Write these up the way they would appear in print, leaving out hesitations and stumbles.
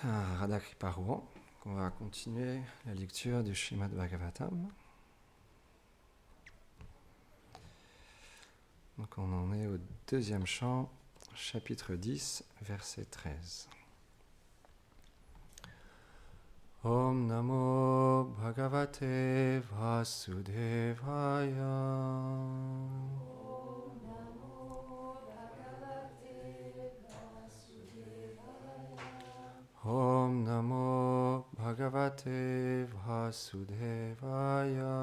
Radha Kriparuan. On va continuer la lecture du Srimad Bhagavatam. Donc on en est au deuxième chant, chapitre 10, verset 13. Om Namo Bhagavate Vasudevaya. Om Namo Bhagavate Vasudevaya.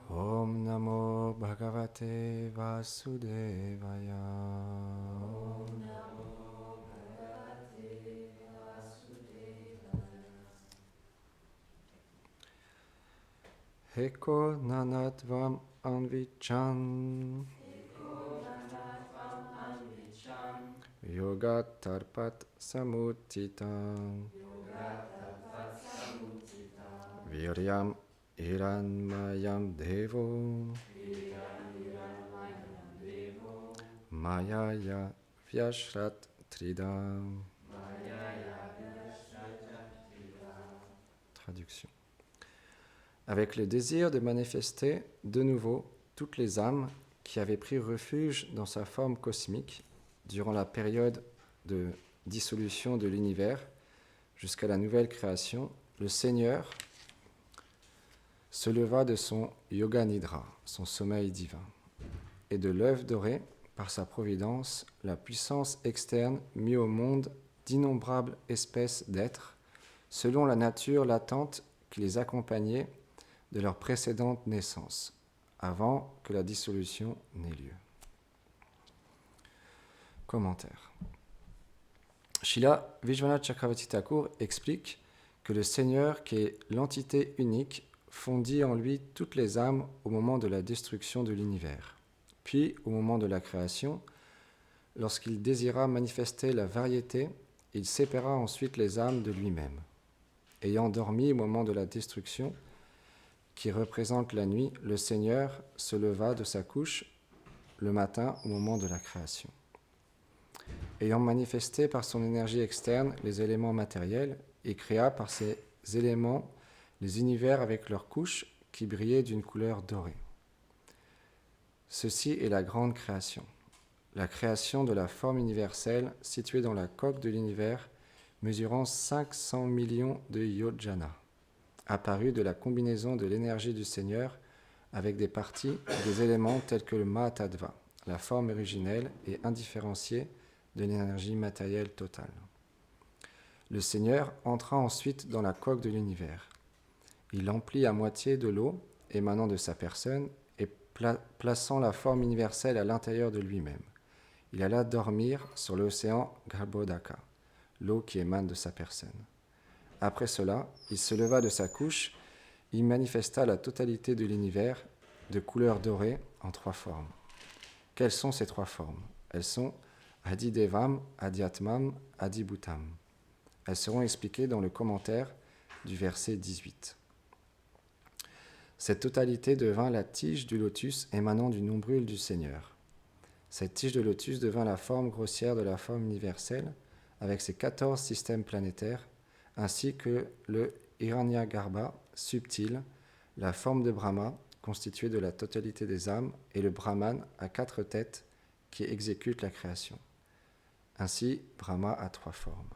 Om Namo Bhagavate Vasudevaya. Heko Nanatvam Anvichan Yoga Tarpat Samutitam Viryam Hiranmayam Devo Mayaya Vyashrat Tridam. Traduction. Avec le désir de manifester de nouveau toutes les âmes qui avaient pris refuge dans sa forme cosmique durant la période de dissolution de l'univers jusqu'à la nouvelle création, le Seigneur se leva de son yoga nidra, son sommeil divin, et de l'œuf doré, par sa providence, la puissance externe mit au monde d'innombrables espèces d'êtres, selon la nature latente qui les accompagnait de leur précédente naissance, avant que la dissolution n'ait lieu. Commentaire. Srila Vishwanath Chakravarti Thakur explique que le Seigneur, qui est l'entité unique, fondit en lui toutes les âmes au moment de la destruction de l'univers. Puis, au moment de la création, lorsqu'il désira manifester la variété, il sépara ensuite les âmes de lui-même. Ayant dormi au moment de la destruction, qui représente la nuit, le Seigneur se leva de sa couche le matin au moment de la création. Ayant manifesté par son énergie externe les éléments matériels, il créa par ces éléments les univers avec leurs couches qui brillaient d'une couleur dorée. Ceci est la grande création. La création de la forme universelle située dans la coque de l'univers, mesurant 500 millions de yojana, apparue de la combinaison de l'énergie du Seigneur avec des parties des éléments tels que le Mahatattva, la forme originelle et indifférenciée de l'énergie matérielle totale. Le Seigneur entra ensuite dans la coque de l'univers. Il l'emplit à moitié de l'eau émanant de sa personne et plaçant la forme universelle à l'intérieur de lui-même. Il alla dormir sur l'océan Garbhodaka, l'eau qui émane de sa personne. Après cela, il se leva de sa couche, il manifesta la totalité de l'univers de couleur dorée en 3 formes. Quelles sont ces 3 formes ? Elles sont Adidevam, Adiatmam, Adibhutam. Elles seront expliquées dans le commentaire du verset 18. Cette totalité devint la tige du lotus émanant du nombril du Seigneur. Cette tige de lotus devint la forme grossière de la forme universelle avec ses 14 systèmes planétaires ainsi que le Hiranyagarbha subtil, la forme de Brahma constituée de la totalité des âmes et le Brahman à 4 têtes qui exécute la création. Ainsi, Brahma a 3 formes.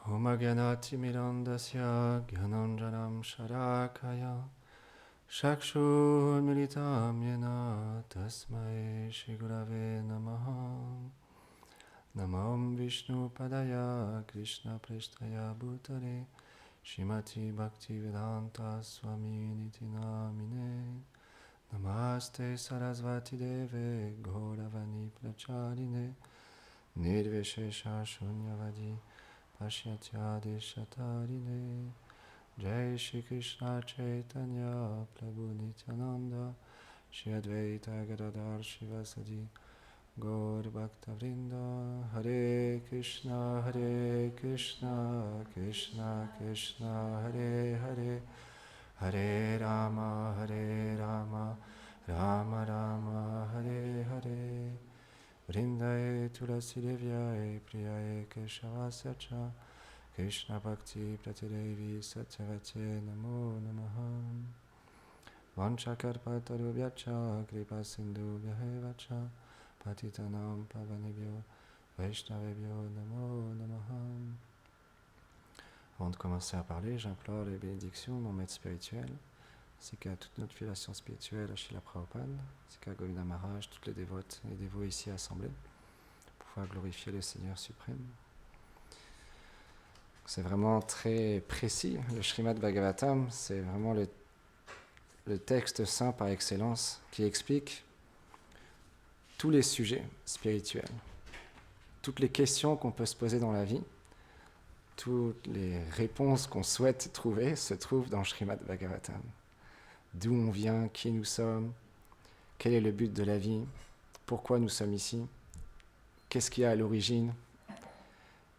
Om Agyanati Mirandasya Gyananjanam Sharakaya Shakshur Militam Yena Tasmai Shri Gurave Namaha. Namam Vishnu Padaya Krishna Prestaya Bhutale Shrimati Bhaktivedanta Swami Niti Namine. Namaste Sarasvati Deve Gauravani Pracharine Nirvishesha Shunyavadi Pashyatya Deshatarine. Jai Shri Krishna Chaitanya Prabhu Nityananda Shri Advaita Gadadhar Shivasadi Gaur Bhakta Vrinda, Hare Krishna, Krishna Krishna, Hare Hare, Hare Rama, Rama Rama, Hare Hare, Vrindaye Tulasi Devyaye, Priyaye Keshavasya Cha, Krishna Bhakti Pratidevi Satyavate Namo Namaha. Vanchakarpatarubhyacha, Kripa Sindhu Vyahevacha, Patitanam Pavanebhyo, Vaishnavebhyo Namo Namaha. Avant de commencer à parler, j'implore les bénédictions de mon maître spirituel, ainsi qu'à toute notre filiation spirituelle à Srila Prabhupada, ainsi qu'à Govinda Maharaj, toutes les dévotes et dévots ici assemblés, pour pouvoir glorifier le Seigneur suprême. C'est vraiment très précis, le Srimad Bhagavatam, c'est vraiment le texte saint par excellence qui explique tous les sujets spirituels, toutes les questions qu'on peut se poser dans la vie, toutes les réponses qu'on souhaite trouver se trouvent dans le Srimad Bhagavatam. D'où on vient, qui nous sommes, quel est le but de la vie, pourquoi nous sommes ici, qu'est-ce qu'il y a à l'origine,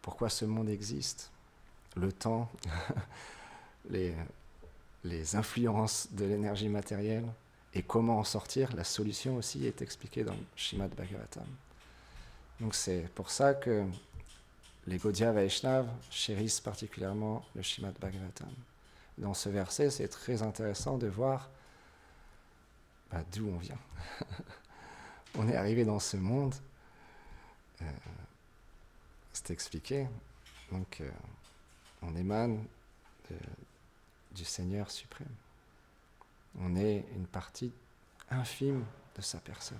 pourquoi ce monde existe, le temps, les influences de l'énergie matérielle et comment en sortir. La solution aussi est expliquée dans le Srimad Bhagavatam. Donc c'est pour ça que les Gaudiya Vaishnavas chérissent particulièrement le Srimad Bhagavatam. Dans ce verset, c'est très intéressant de voir d'où on vient. On est arrivé dans ce monde, c'est expliqué, donc on émane du Seigneur suprême. On est une partie infime de sa personne.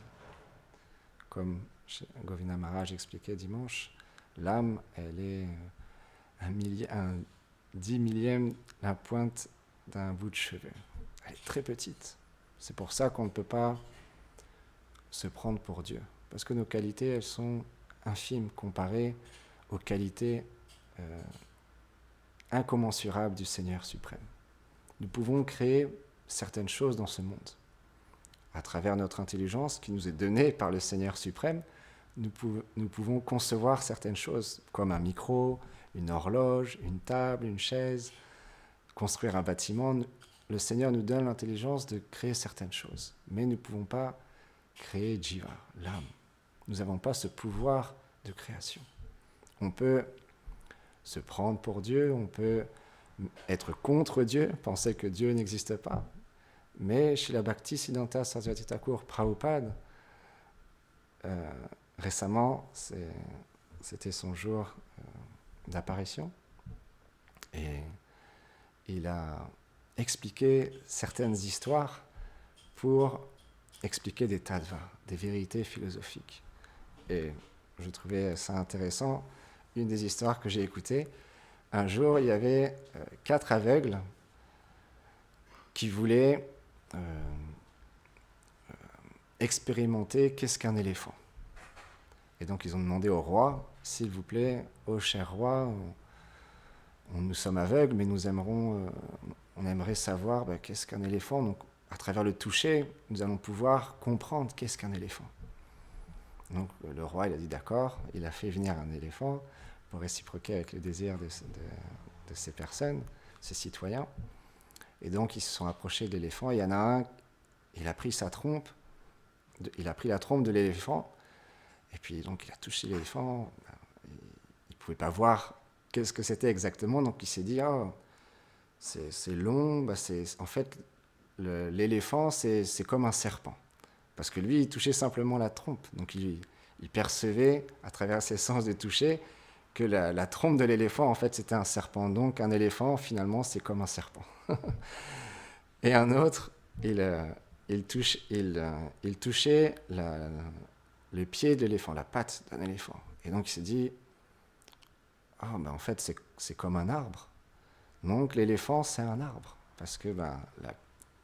Comme Govinda Maharaj expliquait dimanche, l'âme, elle est un 10 millième la pointe d'un bout de cheveu. Elle est très petite. C'est pour ça qu'on ne peut pas se prendre pour Dieu. Parce que nos qualités, elles sont infimes comparées aux qualités incommensurables du Seigneur suprême. Nous pouvons créer certaines choses dans ce monde. À travers notre intelligence qui nous est donnée par le Seigneur suprême, nous pouvons concevoir certaines choses, comme un micro, une horloge, une table, une chaise, construire un bâtiment. Le Seigneur nous donne l'intelligence de créer certaines choses, mais nous ne pouvons pas créer Jiva, l'âme. Nous n'avons pas ce pouvoir de création. On peut se prendre pour Dieu, on peut être contre Dieu, penser que Dieu n'existe pas. Mais Srila Bhaktisiddhanta Saraswati Thakur Prabhupada, récemment, c'était son jour d'apparition, et il a expliqué certaines histoires pour expliquer des tattvas, des vérités philosophiques. Et je trouvais ça intéressant. Une des histoires que j'ai écoutées, un jour, il y avait 4 aveugles qui voulaient expérimenter qu'est-ce qu'un éléphant. Et donc, ils ont demandé au roi, s'il vous plaît, ô cher roi, nous sommes aveugles, mais on aimerait savoir qu'est-ce qu'un éléphant. Donc, à travers le toucher, nous allons pouvoir comprendre qu'est-ce qu'un éléphant. Donc, le roi, il a dit d'accord, il a fait venir un éléphant pour réciproquer avec le désir de ces personnes, ces citoyens. Et donc, ils se sont approchés de l'éléphant. Il y en a un, il a pris sa trompe, il a pris la trompe de l'éléphant, et puis donc il a touché l'éléphant. Il ne pouvait pas voir qu'est-ce que c'était exactement, donc il s'est dit c'est long. En fait, l'éléphant, c'est comme un serpent. Parce que lui, il touchait simplement la trompe. Donc il percevait, à travers ses sens de toucher, que la trompe de l'éléphant, en fait, c'était un serpent. Donc un éléphant, finalement, c'est comme un serpent. Et un autre, il touchait le pied de l'éléphant, la patte d'un éléphant. Et donc il s'est dit, en fait, c'est comme un arbre. Donc l'éléphant, c'est un arbre. Parce que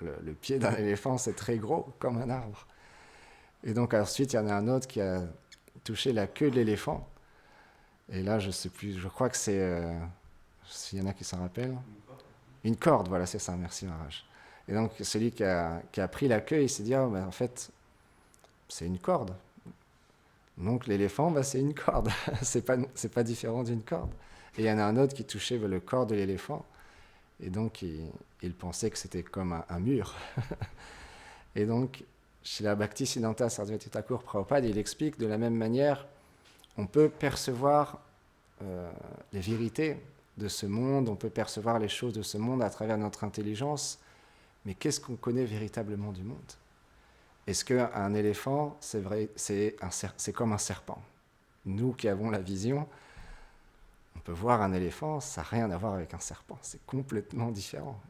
le pied d'un éléphant, c'est très gros, comme un arbre. Et donc ensuite, il y en a un autre qui a touché la queue de l'éléphant. Et là, je ne sais plus, je crois que c'est... s'il y en a qui s'en rappellent. Une corde, voilà, c'est ça, merci Maharaj. Et donc celui qui a pris la queue, il s'est dit, en fait, c'est une corde. Donc l'éléphant, c'est une corde. c'est pas différent d'une corde. Et il y en a un autre qui touchait le corps de l'éléphant. Et donc il pensait que c'était comme un mur. Et donc, chez la Bhaktisiddhanta Sarasvati Thakur Prabhupada, il explique de la même manière, on peut percevoir les vérités de ce monde, on peut percevoir les choses de ce monde à travers notre intelligence, mais qu'est-ce qu'on connaît véritablement du monde ? Est-ce qu'un éléphant, c'est comme un serpent ? Nous qui avons la vision, on peut voir un éléphant, ça n'a rien à voir avec un serpent, c'est complètement différent.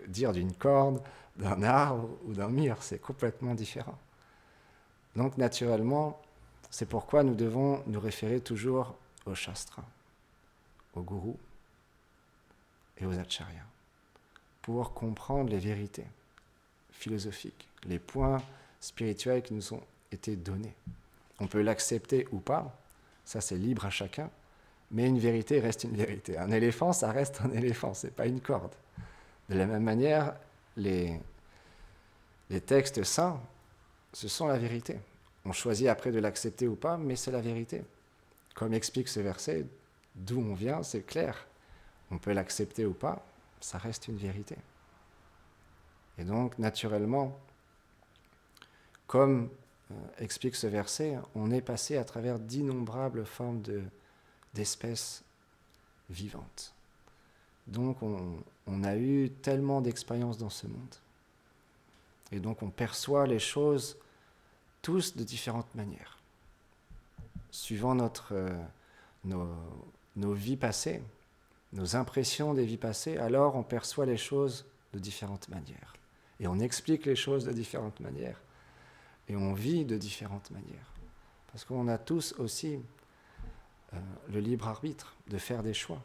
Dire d'une corde, d'un arbre ou d'un mur, c'est complètement différent. Donc naturellement, c'est pourquoi nous devons nous référer toujours aux shastras, aux gourous et aux acharyas, pour comprendre les vérités philosophiques, les points spirituels qui nous ont été donnés. On peut l'accepter ou pas, ça c'est libre à chacun, mais une vérité reste une vérité. Un éléphant, ça reste un éléphant, c'est pas une corde. De la même manière, les textes saints, ce sont la vérité. On choisit après de l'accepter ou pas, mais c'est la vérité. Comme explique ce verset, d'où on vient, c'est clair. On peut l'accepter ou pas, ça reste une vérité. Et donc, naturellement, comme explique ce verset, on est passé à travers d'innombrables formes d'espèces vivantes. Donc, on a eu tellement d'expériences dans ce monde. Et donc, on perçoit les choses tous de différentes manières. Suivant nos vies passées, nos impressions des vies passées, alors on perçoit les choses de différentes manières. Et on explique les choses de différentes manières. Et on vit de différentes manières. Parce qu'on a tous aussi le libre arbitre de faire des choix,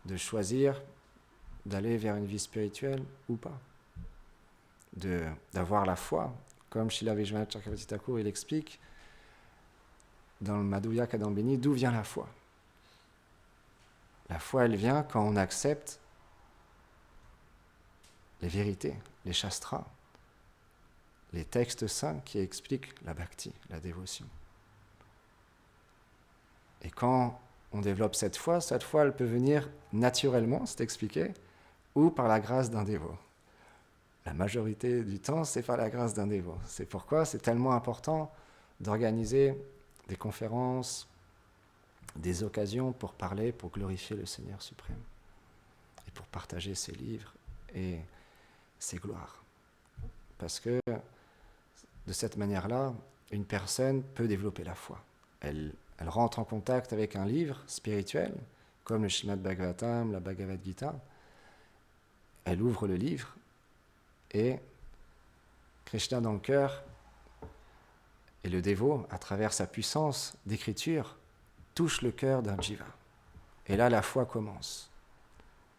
de choisir d'aller vers une vie spirituelle ou pas, d'avoir la foi, comme Srila Vishwanath Chakravarti Thakur il explique dans le Madhurya Kadambini, d'où vient la foi. La foi, elle vient quand on accepte les vérités, les shastras, les textes saints qui expliquent la bhakti, la dévotion. Et quand on développe cette foi, elle peut venir naturellement, c'est expliqué, ou par la grâce d'un dévot. La majorité du temps, c'est par la grâce d'un dévot. C'est pourquoi c'est tellement important d'organiser des conférences, des occasions pour parler, pour glorifier le Seigneur suprême et pour partager ses livres et ses gloires. Parce que de cette manière-là, une personne peut développer la foi. Elle rentre en contact avec un livre spirituel, comme le Srimad Bhagavatam, la Bhagavad Gita. Elle ouvre le livre et Krishna dans le cœur et le dévot, à travers sa puissance d'écriture, touche le cœur d'un jiva. Et là, la foi commence.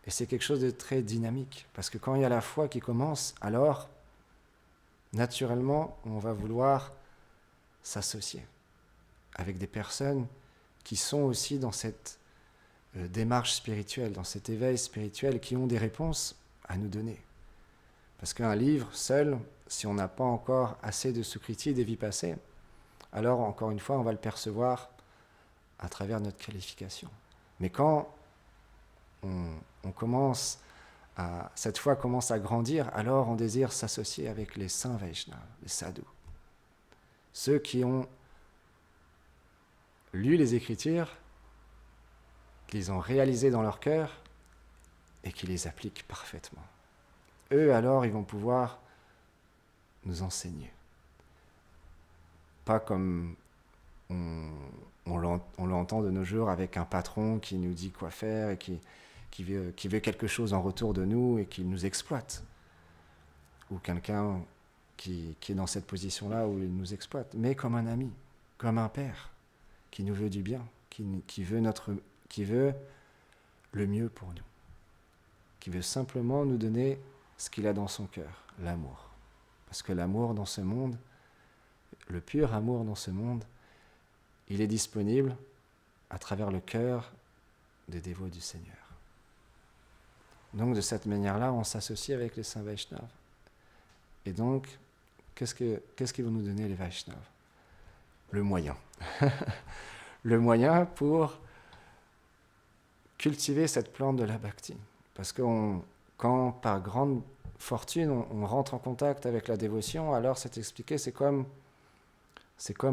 Et c'est quelque chose de très dynamique, parce que quand il y a la foi qui commence, alors, naturellement, on va vouloir s'associer avec des personnes qui sont aussi dans cette démarche spirituelle, dans cet éveil spirituel, qui ont des réponses à nous donner. Parce qu'un livre seul, si on n'a pas encore assez de sukriti, des vies passées, alors, encore une fois, on va le percevoir à travers notre qualification. Mais quand cette foi commence à grandir, alors on désire s'associer avec les saints Vaishnavas, les sadhus. Ceux qui ont lu les Écritures, qu'ils ont réalisées dans leur cœur et qui les appliquent parfaitement. Eux, alors, ils vont pouvoir nous enseigner. Pas comme on l'entend de nos jours avec un patron qui nous dit quoi faire et qui veut quelque chose en retour de nous et qui nous exploite. Ou quelqu'un qui est dans cette position-là où il nous exploite. Mais comme un ami, comme un père, qui nous veut du bien, qui veut le mieux pour nous. Qui veut simplement nous donner ce qu'il a dans son cœur, l'amour. Parce que l'amour dans ce monde, le pur amour dans ce monde, il est disponible à travers le cœur des dévots du Seigneur. Donc de cette manière-là, on s'associe avec les saints Vaishnavas. Et donc, qu'est-ce qu'ils vont nous donner les Vaishnavas ? le moyen. Le moyen pour cultiver cette plante de la bhakti. Parce que quand par grande fortune on rentre en contact avec la dévotion, alors c'est expliqué, c'est comme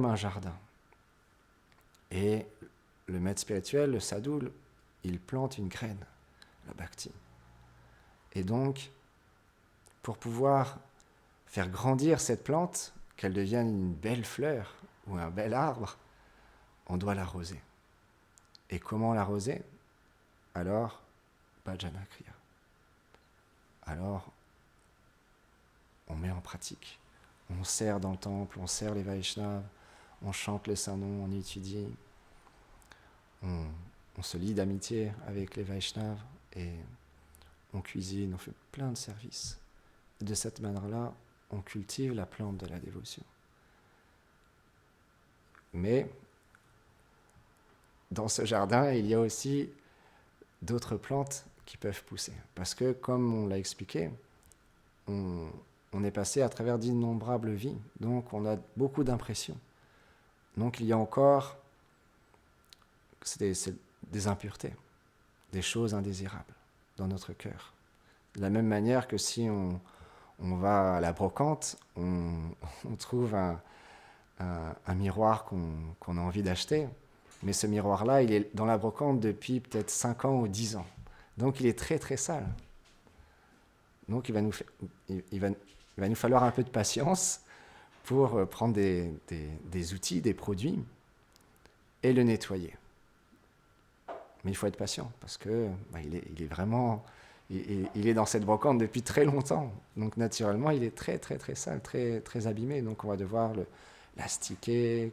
un jardin. Et le maître spirituel, le sadhu, il plante une graine, la bhakti. Et donc, pour pouvoir faire grandir cette plante, qu'elle devienne une belle fleur ou un bel arbre, on doit l'arroser. Et comment l'arroser? Alors, bhajana kriya. Alors, on met en pratique. On sert dans le temple, on sert les Vaishnavas, on chante les saints noms, on étudie, on se lie d'amitié avec les Vaishnavas et on cuisine, on fait plein de services. Et de cette manière-là, on cultive la plante de la dévotion. Mais dans ce jardin, il y a aussi d'autres plantes qui peuvent pousser. Parce que, comme on l'a expliqué, on est passé à travers d'innombrables vies. Donc, on a beaucoup d'impressions. Donc, il y a encore des impuretés, des choses indésirables dans notre cœur. De la même manière que si on va à la brocante, on trouve un miroir qu'on a envie d'acheter, mais ce miroir-là, il est dans la brocante depuis peut-être 5 ans ou 10 ans. Donc il est très très sale. Donc il va nous falloir un peu de patience pour prendre des outils, des produits, et le nettoyer. Mais il faut être patient, parce que il est vraiment... Il est dans cette brocante depuis très longtemps. Donc naturellement, il est très très très sale, très, très abîmé. Donc on va devoir l'astiquer,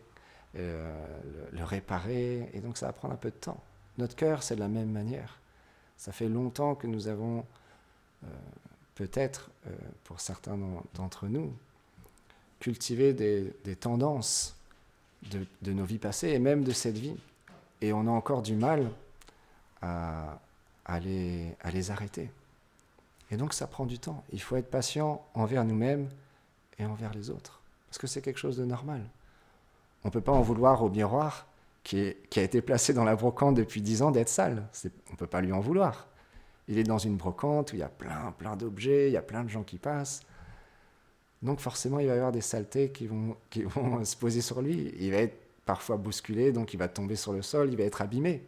le réparer, et donc ça va prendre un peu de temps. Notre cœur, c'est de la même manière. Ça fait longtemps que nous avons, peut-être, pour certains d'entre nous, cultivé des tendances de nos vies passées, et même de cette vie. Et on a encore du mal à les arrêter. Et donc ça prend du temps. Il faut être patient envers nous-mêmes et envers les autres. Parce que c'est quelque chose de normal. On ne peut pas en vouloir au miroir qui a été placé dans la brocante depuis 10 ans d'être sale. On ne peut pas lui en vouloir. Il est dans une brocante où il y a plein d'objets, il y a plein de gens qui passent. Donc forcément, il va y avoir des saletés qui vont se poser sur lui. Il va être parfois bousculé, donc il va tomber sur le sol, il va être abîmé.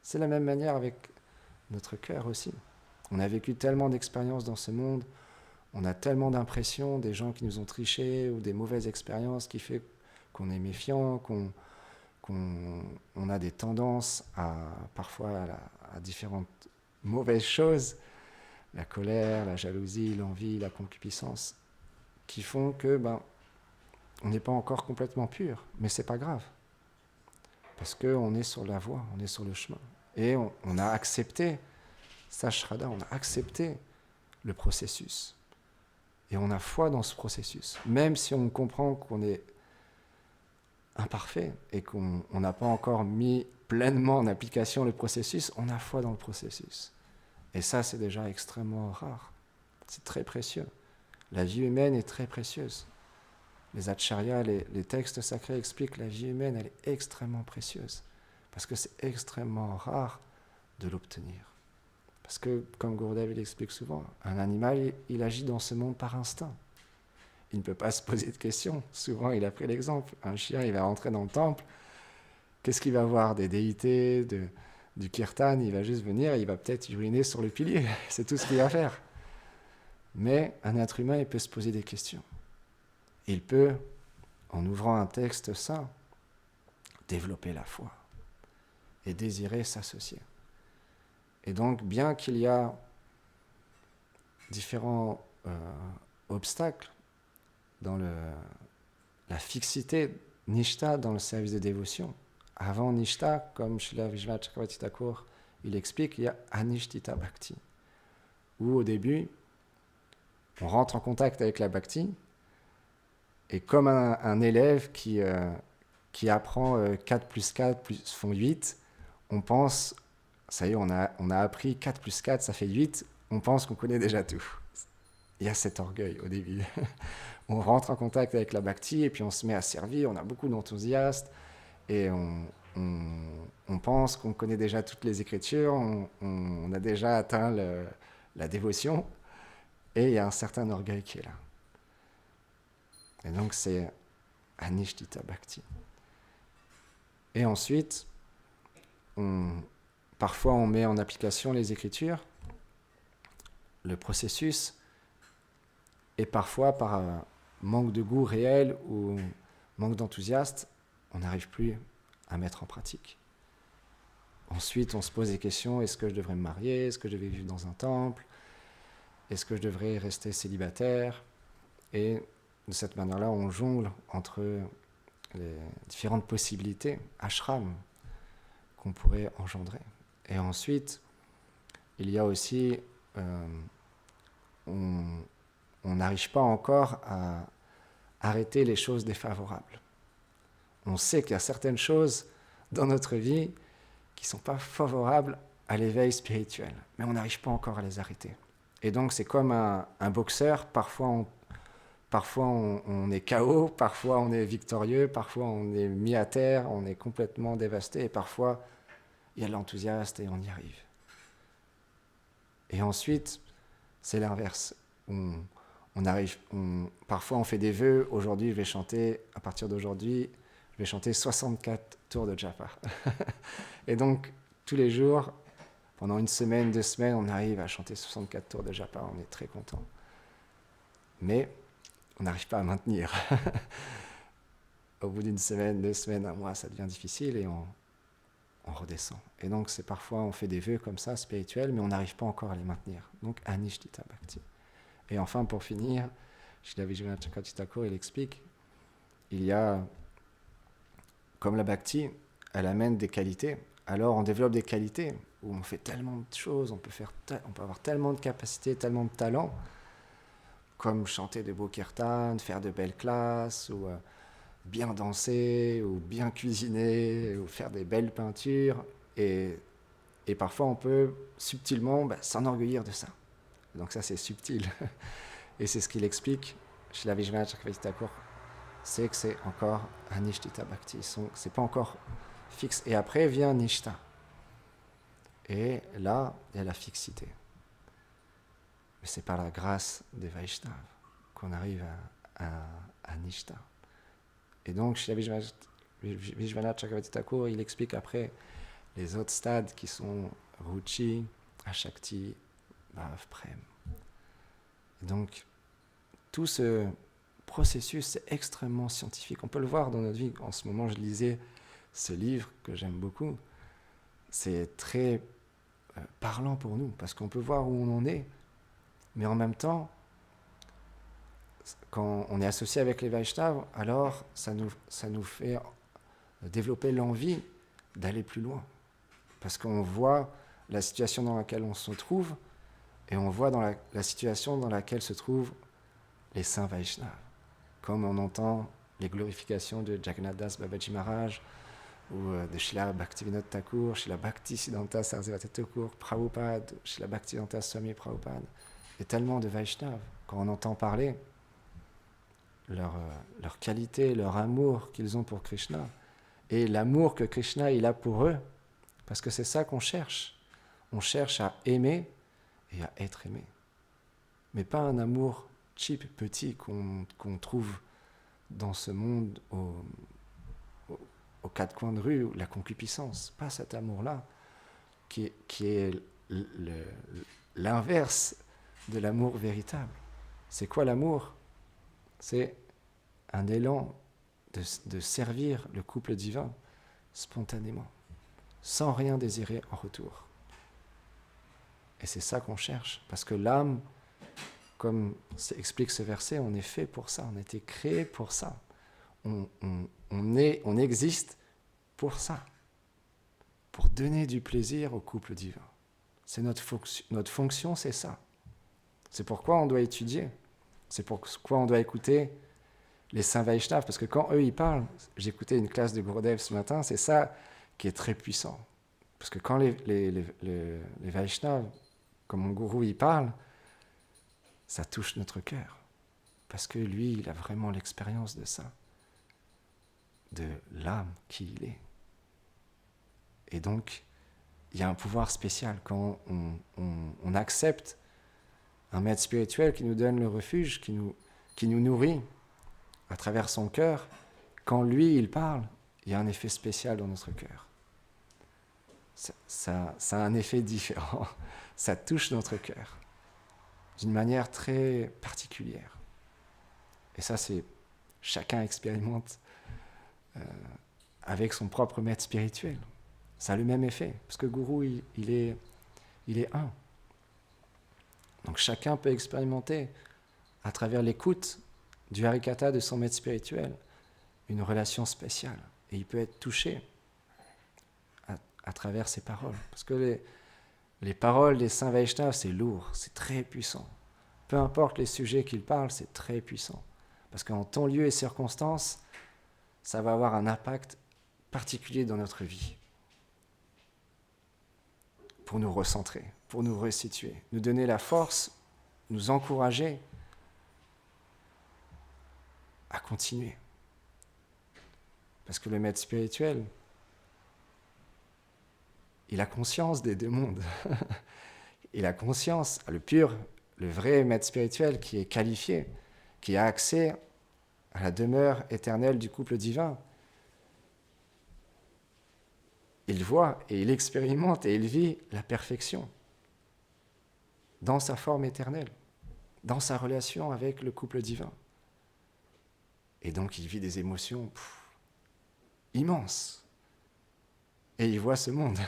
C'est la même manière avec notre cœur aussi. On a vécu tellement d'expériences dans ce monde, on a tellement d'impressions, des gens qui nous ont triché ou des mauvaises expériences qui fait qu'on est méfiant, qu'on a des tendances parfois à différentes mauvaises choses, la colère, la jalousie, l'envie, la concupiscence, qui font que on n'est pas encore complètement pur, mais c'est pas grave, parce qu'on est sur la voie, on est sur le chemin, et on a accepté Sashraddha, on a accepté le processus. Et on a foi dans ce processus. Même si on comprend qu'on est imparfait et qu'on n'a pas encore mis pleinement en application le processus, on a foi dans le processus. Et ça, c'est déjà extrêmement rare. C'est très précieux. La vie humaine est très précieuse. Les acharyas, les textes sacrés expliquent que la vie humaine, elle est extrêmement précieuse. Parce que c'est extrêmement rare de l'obtenir. Parce que, comme Gurudev l'explique souvent, un animal, il agit dans ce monde par instinct. Il ne peut pas se poser de questions. Souvent, il a pris l'exemple. Un chien, il va rentrer dans le temple. Qu'est-ce qu'il va voir? Des déités, du kirtan. Il va juste venir et il va peut-être uriner sur le pilier. C'est tout ce qu'il va faire. Mais un être humain, il peut se poser des questions. Il peut, en ouvrant un texte saint, développer la foi et désirer s'associer. Et donc, bien qu'il y a différents obstacles dans la fixité Nishta dans le service de dévotion, avant Nishta, comme Srila Vishwanath Chakravarti Thakur, il explique, il y a Anishtita Bhakti, où au début, on rentre en contact avec la Bhakti, et comme un élève qui apprend 4 plus 4 font 8, on pense... Ça y est, on a appris 4 plus 4, ça fait 8, on pense qu'on connaît déjà tout. il y a cet orgueil au début. On rentre en contact avec la bhakti et puis on se met à servir, on a beaucoup d'enthousiasme et on pense qu'on connaît déjà toutes les écritures, on a déjà atteint la dévotion et il y a un certain orgueil qui est là. Et donc c'est Anishtita Bhakti. Et ensuite, parfois on met en application les écritures, le processus, et parfois par manque de goût réel ou manque d'enthousiasme, on n'arrive plus à mettre en pratique. Ensuite, on se pose des questions, est-ce que je devrais me marier? Est-ce que je devrais vivre dans un temple? Est-ce que je devrais rester célibataire? Et de cette manière-là, on jongle entre les différentes possibilités, ashram, qu'on pourrait engendrer. Et ensuite, il y a aussi, on n'arrive pas encore à arrêter les choses défavorables. On sait qu'il y a certaines choses dans notre vie qui ne sont pas favorables à l'éveil spirituel, mais on n'arrive pas encore à les arrêter. Et donc c'est comme un boxeur, parfois on est KO, parfois on est victorieux, parfois on est mis à terre, on est complètement dévasté, et parfois il y a de l'enthousiasme et on y arrive. Et ensuite, c'est l'inverse. Parfois on fait des vœux, aujourd'hui je vais chanter, à partir d'aujourd'hui, je vais chanter 64 tours de japa. Et donc, tous les jours, pendant une semaine, 2 semaines, on arrive à chanter 64 tours de japa, on est très content. Mais on n'arrive pas à maintenir. Au bout d'une semaine, 2 semaines, 1 mois, ça devient difficile et on redescend. Et donc, c'est parfois, on fait des vœux comme ça, spirituels, mais on n'arrive pas encore à les maintenir. Donc, Anishtita Bhakti. Et enfin, pour finir, Srila Vishwanath Chakravarti Thakur, il explique, il y a, comme la Bhakti, elle amène des qualités. Alors, on développe des qualités où on fait tellement de choses, on peut avoir tellement de capacités, tellement de talents, comme chanter de beaux kirtans, faire de belles classes, ou bien danser, ou bien cuisiner, ou faire des belles peintures. Et parfois, on peut subtilement s'enorgueillir de ça. Donc ça, c'est subtil. Et c'est ce qu'il explique chez la Vishwanath Chakravarti Thakur, c'est que c'est encore Anishtita Bhakti. C'est pas encore fixe. Et après vient Nishta. Et là, il y a la fixité. Mais c'est par la grâce des Vaishnavas qu'on arrive à Nishta. Et donc, chez la Vishwanath Chakravarti Thakur, il explique après les autres stades qui sont Ruchi, Ashakti, Bhav, Prem. Et donc, tout ce processus, c'est extrêmement scientifique. On peut le voir dans notre vie. En ce moment, je lisais ce livre que j'aime beaucoup. C'est très parlant pour nous, parce qu'on peut voir où on en est, mais en même temps, quand on est associé avec les Vaishnavas, alors ça nous fait développer l'envie d'aller plus loin. Parce qu'on voit la situation dans laquelle on se trouve, et on voit dans la situation dans laquelle se trouvent les saints Vaishnavas. Comme on entend les glorifications de Jagannath Das Babaji Maharaj, ou de Srila Bhaktivinoda Thakur, Srila Bhaktisiddhanta Sarasvati Thakur, Prabhupada, Srila Bhaktivedanta Swami Prabhupada. Il y a tellement de Vaishnavas. Quand on entend parler, leur qualité, leur amour qu'ils ont pour Krishna, et l'amour que Krishna il a pour eux, parce que c'est ça qu'on cherche. On cherche à aimer et à être aimé. Mais pas un amour cheap, petit, qu'on trouve dans ce monde aux 4 coins de rue, la concupiscence. Pas cet amour-là, qui est l'inverse de l'amour véritable. C'est quoi l'amour? C'est un élan de servir le couple divin spontanément, sans rien désirer en retour. Et c'est ça qu'on cherche, parce que l'âme, comme explique ce verset, on est fait pour ça, on a été créé pour ça. On existe pour ça, pour donner du plaisir au couple divin. C'est notre fonction, c'est ça. C'est pourquoi on doit étudier, c'est pourquoi on doit écouter les saints Vaishnavas, parce que quand eux ils parlent, j'écoutais une classe de Gurudev ce matin, c'est ça qui est très puissant. Parce que quand les Vaishnavas, comme mon gourou, il parle, ça touche notre cœur. Parce que lui, il a vraiment l'expérience de ça, de l'âme qui il est. Et donc, il y a un pouvoir spécial quand on accepte un maître spirituel qui nous donne le refuge, qui nous nourrit à travers son cœur. Quand lui, il parle, il y a un effet spécial dans notre cœur. Ça a un effet différent. Ça touche notre cœur d'une manière très particulière. Et ça, c'est chacun expérimente avec son propre maître spirituel. Ça a le même effet, parce que Guru, il est un. Donc chacun peut expérimenter, à travers l'écoute du Harikatha de son maître spirituel, une relation spéciale. Et il peut être touché à travers ses paroles. Parce que les paroles des saints Vaishnavas, c'est lourd, c'est très puissant. Peu importe les sujets qu'ils parlent, c'est très puissant. Parce qu'en temps, lieu et circonstances, ça va avoir un impact particulier dans notre vie. Pour nous recentrer, pour nous resituer, nous donner la force, nous encourager à continuer. Parce que le maître spirituel, il a conscience des deux mondes. Il a conscience, le vrai maître spirituel qui est qualifié, qui a accès à la demeure éternelle du couple divin. Il voit et il expérimente et il vit la perfection dans sa forme éternelle, dans sa relation avec le couple divin. Et donc il vit des émotions immenses. Et il voit ce monde.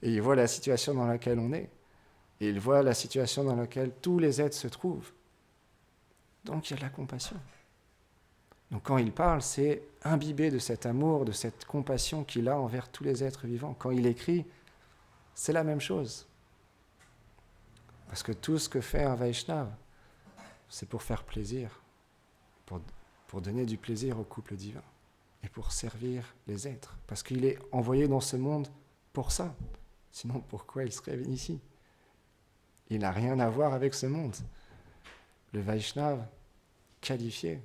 Et il voit la situation dans laquelle on est. Et il voit la situation dans laquelle tous les êtres se trouvent. Donc il y a de la compassion. Donc quand il parle, c'est imbibé de cet amour, de cette compassion qu'il a envers tous les êtres vivants. Quand il écrit, c'est la même chose. Parce que tout ce que fait un Vaishnava, c'est pour faire plaisir, pour donner du plaisir au couple divin et pour servir les êtres. Parce qu'il est envoyé dans ce monde pour ça. Sinon, pourquoi il serait venu ici ? Il n'a rien à voir avec ce monde. Le Vaishnava qualifié,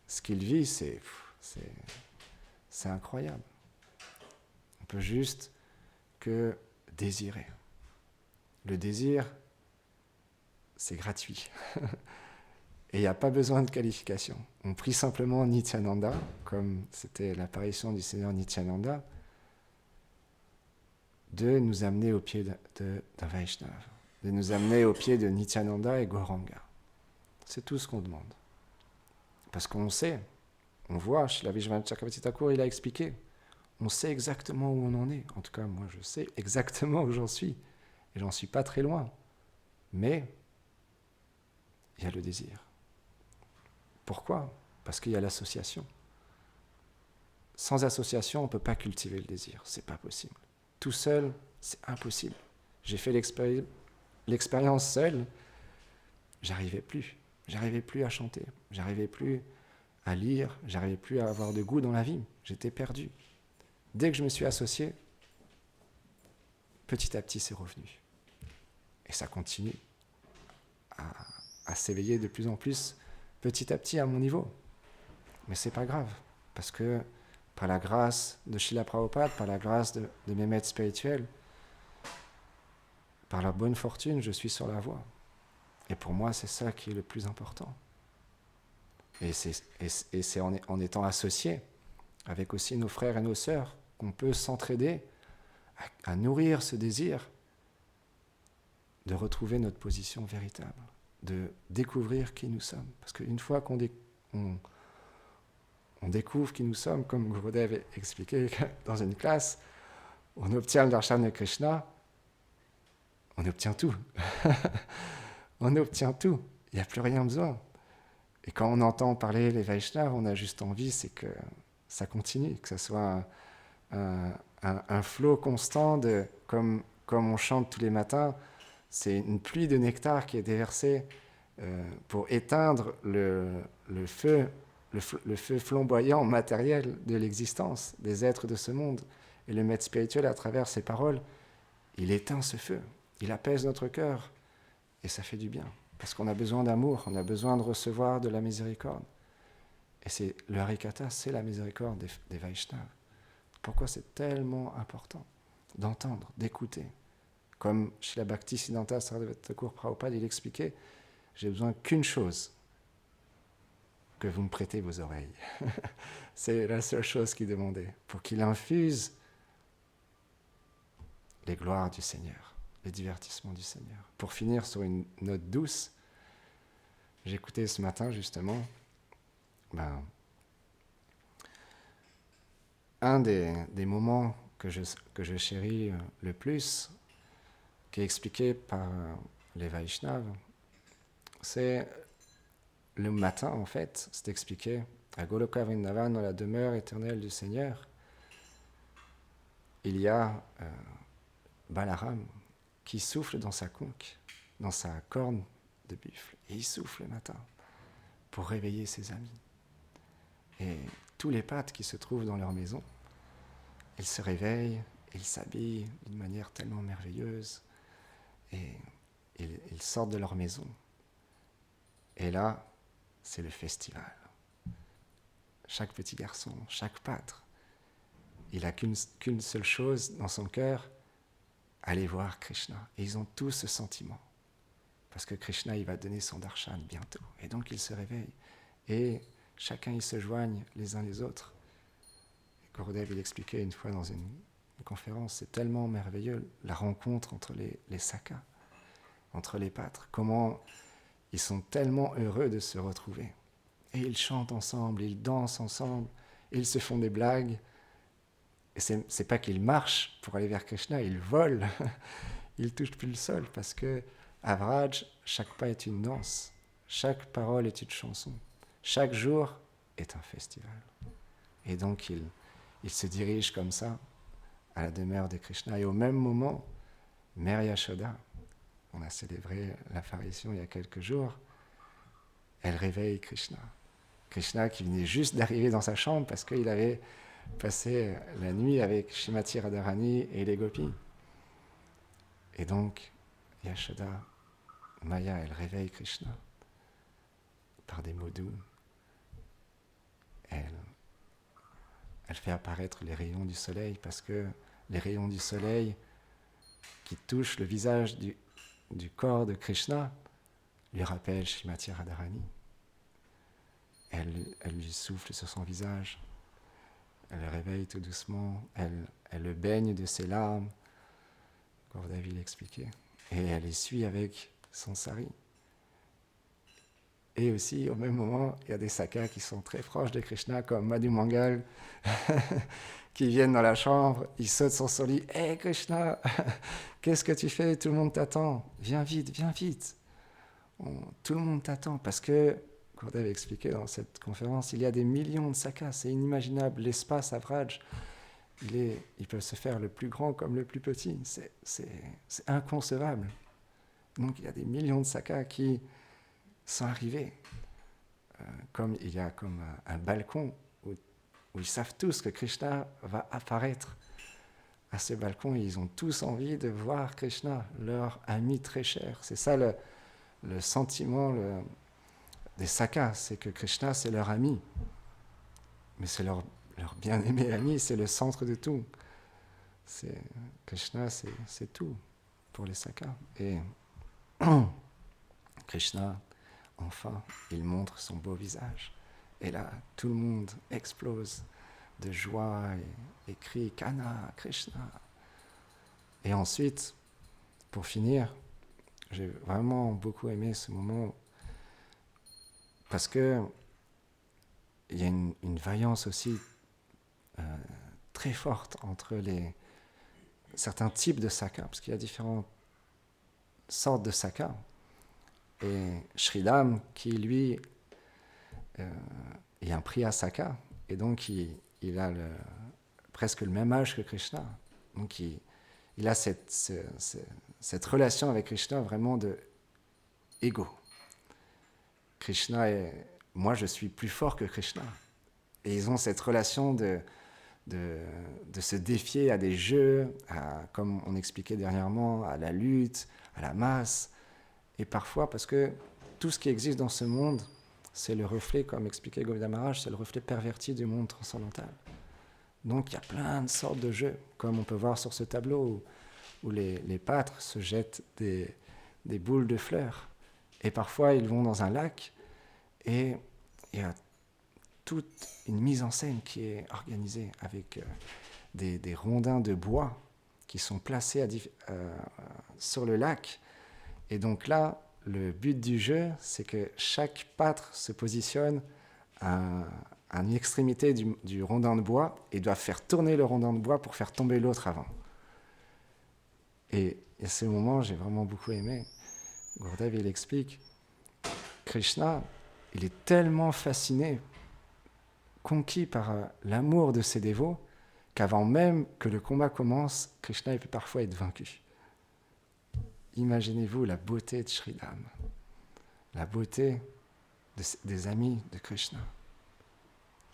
ce qu'il vit, c'est incroyable. On peut juste que désirer. Le désir, c'est gratuit. Et il n'y a pas besoin de qualification. On prie simplement Nityananda, comme c'était l'apparition du Seigneur Nityananda, de nous amener au pied d'un Vaishnava, de nous amener au pied de Nityananda et Gauranga. C'est tout ce qu'on demande. Parce qu'on sait, on voit, Srila Vishwanath Chakravarti Thakur, il a expliqué, on sait exactement où on en est. En tout cas, moi, je sais exactement où j'en suis. Et j'en suis pas très loin. Mais il y a le désir. Pourquoi ? Parce qu'il y a l'association. Sans association, on ne peut pas cultiver le désir. C'est pas possible. Tout seul, c'est impossible. J'ai fait l'expérience seule, j'arrivais plus. J'arrivais plus à chanter. J'arrivais plus à lire. J'arrivais plus à avoir de goût dans la vie. J'étais perdu. Dès que je me suis associé, petit à petit, c'est revenu. Et ça continue à s'éveiller de plus en plus, petit à petit, à mon niveau. Mais c'est pas grave, parce que par la grâce de Srila Prabhupada, par la grâce de mes maîtres spirituels, par la bonne fortune, je suis sur la voie. Et pour moi, c'est ça qui est le plus important. Et c'est en étant associés avec aussi nos frères et nos sœurs qu'on peut s'entraider à nourrir ce désir de retrouver notre position véritable, de découvrir qui nous sommes. Parce qu'une fois qu'on découvre qui nous sommes, comme Gurudev expliqué dans une classe, on obtient le darshan de Krishna, on obtient tout. On obtient tout. Il n'y a plus rien besoin. Et quand on entend parler les Vaishnavas, on a juste envie, c'est que ça continue, que ça soit un flot constant, comme on chante tous les matins, c'est une pluie de nectar qui est déversée pour éteindre le feu flamboyant matériel de l'existence des êtres de ce monde. Et le maître spirituel, à travers ses paroles, il éteint ce feu, il apaise notre cœur, Et ça fait du bien, parce qu'on a besoin d'amour, on a besoin de recevoir de la miséricorde. Et c'est le Harikatha, c'est la miséricorde des Vaishnavas. Pourquoi c'est tellement important d'entendre, d'écouter. Comme Srila Bhaktisiddhanta Sarasvati Thakur Prabhupada, il expliquait, j'ai besoin qu'une chose, que vous me prêtez vos oreilles. C'est la seule chose qu'il demandait, pour qu'il infuse les gloires du Seigneur, les divertissements du Seigneur. Pour finir sur une note douce, j'écoutais ce matin justement un des moments que je chéris le plus, qui est expliqué par les Vaishnavas, c'est le matin en fait, c'est expliqué à Goloka Vrindavan, dans la demeure éternelle du Seigneur, il y a Balaram qui souffle dans sa conque, dans sa corne de buffle, et il souffle le matin pour réveiller ses amis. Et tous les pattes qui se trouvent dans leur maison, ils se réveillent, ils s'habillent d'une manière tellement merveilleuse, et ils sortent de leur maison. Et là, c'est le festival. Chaque petit garçon, chaque pâtre, il n'a qu'une seule chose dans son cœur, aller voir Krishna. Et ils ont tous ce sentiment. Parce que Krishna, il va donner son darshan bientôt. Et donc, ils se réveillent. Et chacun, ils se joignent les uns les autres. Et Gurudev, il expliquait une fois dans une conférence, c'est tellement merveilleux, la rencontre entre les sakas, entre les pâtres. Comment ils sont tellement heureux de se retrouver. Et ils chantent ensemble, ils dansent ensemble, ils se font des blagues. Et c'est pas qu'ils marchent pour aller vers Krishna, ils volent. Ils touchent plus le sol parce que à Vraj, chaque pas est une danse, chaque parole est une chanson, chaque jour est un festival. Et donc ils se dirigent comme ça à la demeure de Krishna. Et au même moment, Mère Yashoda, on a célébré l'apparition il y a quelques jours, elle réveille Krishna. Krishna qui venait juste d'arriver dans sa chambre parce qu'il avait passé la nuit avec Shrimati Radharani et les gopis. Et donc, Yashoda, Maya, elle réveille Krishna par des mots doux. Elle fait apparaître les rayons du soleil parce que les rayons du soleil qui touchent le visage du corps de Krishna lui rappellent Shrimati Radharani. Elle lui souffle sur son visage, elle le réveille tout doucement, elle le baigne de ses larmes, Gurudev l'expliquait, et elle essuie avec son sari. Et aussi, au même moment, il y a des sakas qui sont très proches de Krishna, comme Madhu Mangal, qui viennent dans la chambre, ils sautent sur son lit. « Hé Krishna, qu'est-ce que tu fais? Tout le monde t'attend. Viens vite, viens vite. » Tout le monde t'attend, parce que, Gurudev expliqué dans cette conférence, il y a des millions de sakas, c'est inimaginable. L'espace à Vraj, ils peuvent se faire le plus grand comme le plus petit. C'est inconcevable. Donc il y a des millions de sakas qui sont arrivés. Comme il y a comme un balcon où ils savent tous que Krishna va apparaître à ce balcon. Et ils ont tous envie de voir Krishna, leur ami très cher. C'est ça le sentiment des sakas, c'est que Krishna, c'est leur ami. Mais c'est leur bien-aimé ami, c'est le centre de tout. Krishna, c'est tout pour les sakas. Et Krishna, enfin, il montre son beau visage. Et là, tout le monde explose de joie et crie « Kana, Krishna ». Et ensuite, pour finir, j'ai vraiment beaucoup aimé ce moment parce que il y a une vaillance aussi très forte entre certains types de sakas, parce qu'il y a différentes sortes de sakas. Et Sridham, qui lui est un Priya Saka, et donc il a presque le même âge que Krishna. Donc il a cette relation avec Krishna vraiment de ego. Krishna moi je suis plus fort que Krishna. Et ils ont cette relation de se défier à des jeux, comme on expliquait dernièrement, à la lutte, à la masse. Et parfois, parce que tout ce qui existe dans ce monde, c'est le reflet, comme expliquait Govinda Maharaj, c'est le reflet perverti du monde transcendantal. Donc il y a plein de sortes de jeux, comme on peut voir sur ce tableau, où les pâtres se jettent des boules de fleurs. Et parfois, ils vont dans un lac, et il y a toute une mise en scène qui est organisée avec des rondins de bois qui sont placés sur le lac. Et donc là, le but du jeu, c'est que chaque pâtre se positionne à une extrémité du rondin de bois et doit faire tourner le rondin de bois pour faire tomber l'autre avant. Et à ce moment, j'ai vraiment beaucoup aimé. Gurudev, il explique, Krishna, il est tellement fasciné, conquis par l'amour de ses dévots, qu'avant même que le combat commence, Krishna peut parfois être vaincu. Imaginez-vous la beauté de Sridham, la beauté des amis de Krishna.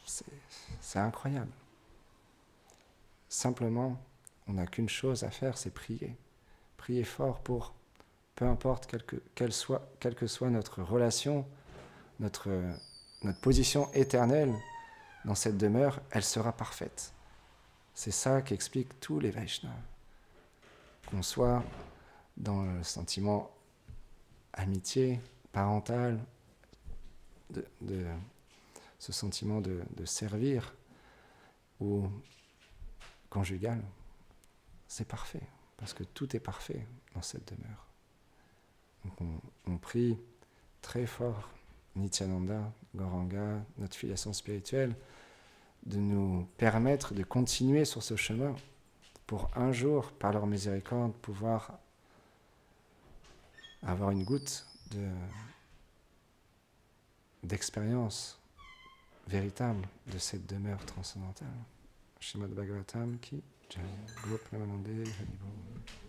C'est incroyable. Simplement, on n'a qu'une chose à faire, c'est prier. Prier fort pour, peu importe quelle que soit notre relation, notre position éternelle dans cette demeure, elle sera parfaite. C'est ça qu'expliquent tous les Vaishnavas. Qu'on soit dans le sentiment amitié, parental, de ce sentiment de servir, ou conjugal, c'est parfait, parce que tout est parfait dans cette demeure. Donc on prie très fort Nityananda, Gauranga, notre filiation spirituelle, de nous permettre de continuer sur ce chemin pour un jour, par leur miséricorde, pouvoir avoir une goutte d'expérience véritable de cette demeure transcendantale. Srimad Bhagavatam ki Jai. Gop Namanande Haribol.